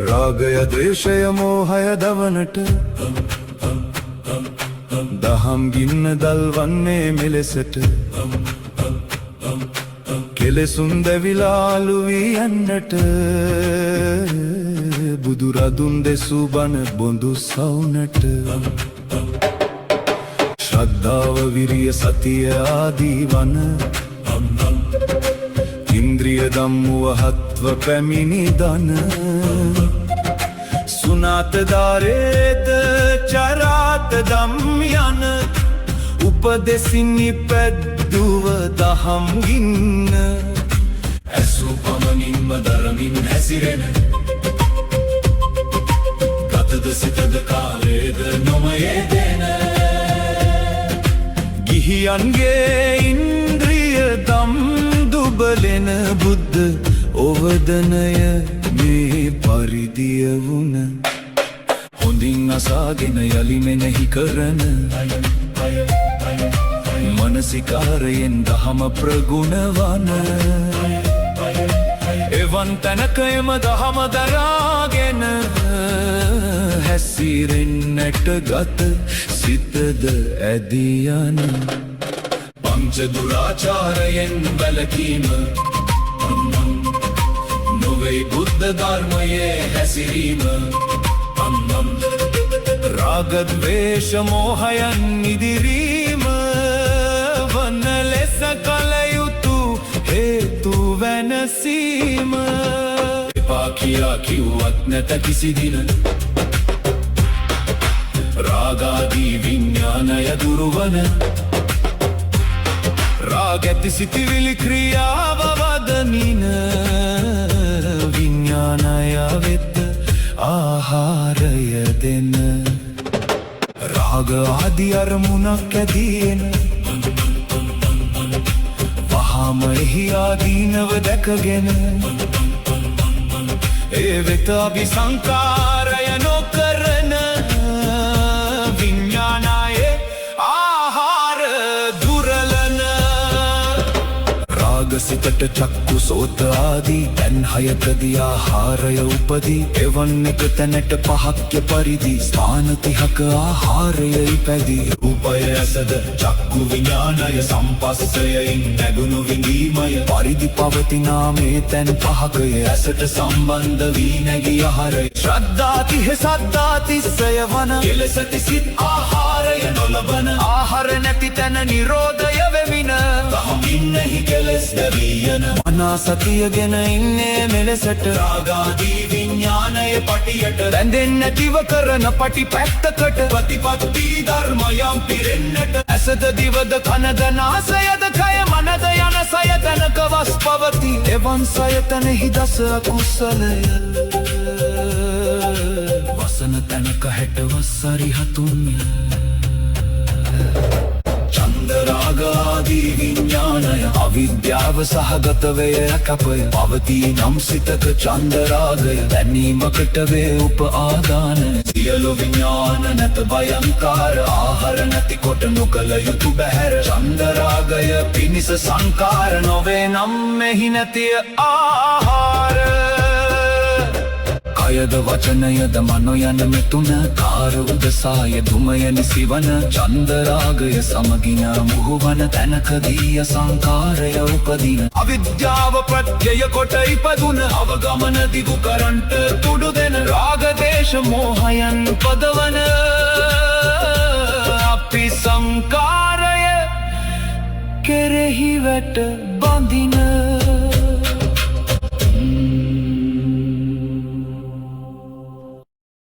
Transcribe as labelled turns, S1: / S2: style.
S1: රාගය ද්වේෂය මෝහය දවනට දහම් ගින්න දල්වන්නේ මෙලෙසට කෙලෙසුන් දැවිලාලු වී යන්නට බුදුරදුන් දෙසූ බණ බොඳු සවුනට ශ්‍රද්ධාව විරිය සතිය ආදී වන ඉන්ද්‍රිය ධම්මුවහත්ව පැමිණි දන සුනාත දාරේත චරාත දම් යන උපදෙසින් ඉපැද්දුව දහම් ගින්න ඇසූ පමණින්ම දරමින් හැසිරෙන ගතද සිතද කාලේද නොමයේ දෙන ගිහියන්ගේ ඉන්ද්‍රිය දම් දුබලෙන බුද්ධ ඕවදනය මේ පරිදිය වුණ හොඳින් අසාගෙන යලි මෙනෙහි කරන මනසිකාරයෙන් දහම ප්‍රගුණ වන එවන් තැනකයම දහම දරාගෙන හැසිරෙන්නට ගත සිතද ඇදී යන පංච දුරාචාරයෙන් වැළකීම නොවේ බුද්ධ ධර්මයේ හැසිරීම රාග ද්වේෂ මෝහයන් ඉදිරීම වන ලෙස කල යුතු හේතු වෙනසීම එපා කියා කිව්වත් නැත කිසි දින රාගාදී විඥානය දුරුවන රාග ඇති සිතිවිලි ක්‍රියාව වදමින විඥානය වෙත ආහාරය දෙන රාග ආදී අරමුණක් ඇදීන වහාම එහි ආදීනව දැකගෙන ඒ වෙත අபிසංකාරය නොකරන විඥානයේ ආහාර දුරලන රාග සිතට චක්කු සෝත ආදී තැන් හයකදී ආහාරය උපදී එවන් එක තැනට පහක්ය පරිදි ස්ථාන 30ක ආහාරය ඉපැදී රූපය ඇසද චක්කු විඥානය සම්පස්සයෙන් නැගුණු විඳීමය පරිදි පවතිනා මේ තැන් පහකය ඇසට සම්බන්ධ වී නැගී ආහාරය ශ්‍රද්ධාතිහ සද්ධාතිස්සය වන කෙලසති සිත් ආහාරය නොලබන ආහාර නැති තැන නිරෝධය වෙමින දහමින්නෙහි කෙලස් දැවියන මනා සතියගෙන ඉන්නේ මෙලෙසට රාගාදී විඥානය පටියට රැඳෙන්නේ නැතිව කරන පටි පැත්තකට ප්‍රතිපත්ති ධර්මයන් පිරෙන්නට ඇසද දිවද කනද නාසයද කය මනද යන සයතනක වස් පවති එවන් සයතනෙහි දස අකුසලය වසන තැනක 60 වස්සරි හතුන්ය රාගාදී විඥානය අවිද්‍යාව සහගත වේ කපය පවතී නම් සිතක ඡන්ද රාගය දැනීමකට වේ උපාදාන සියලු විඥාන නැත භයංකාර ආහාර නැති කොට නොකල යුතු බහැර ඡන්ද රාගය පිනිස සංකාර නොවේ නම් මෙහි නැති ආහාර කයද වචනයද මනෝ යන මෙතුන කාර උදසාය දුමය නිසිවන ඡන්ද රාගය සමගින මුහුවන තැනකදී අසංකාරය උපදින අවිද්‍යාව ප්‍රත්‍යය කොට ඉපදුන අවගමන දිගු කරන්ට තුඩු දෙන රාග දේශ මෝහයන් පදවන අපි සංකාරය කෙරෙහි වැට බඳින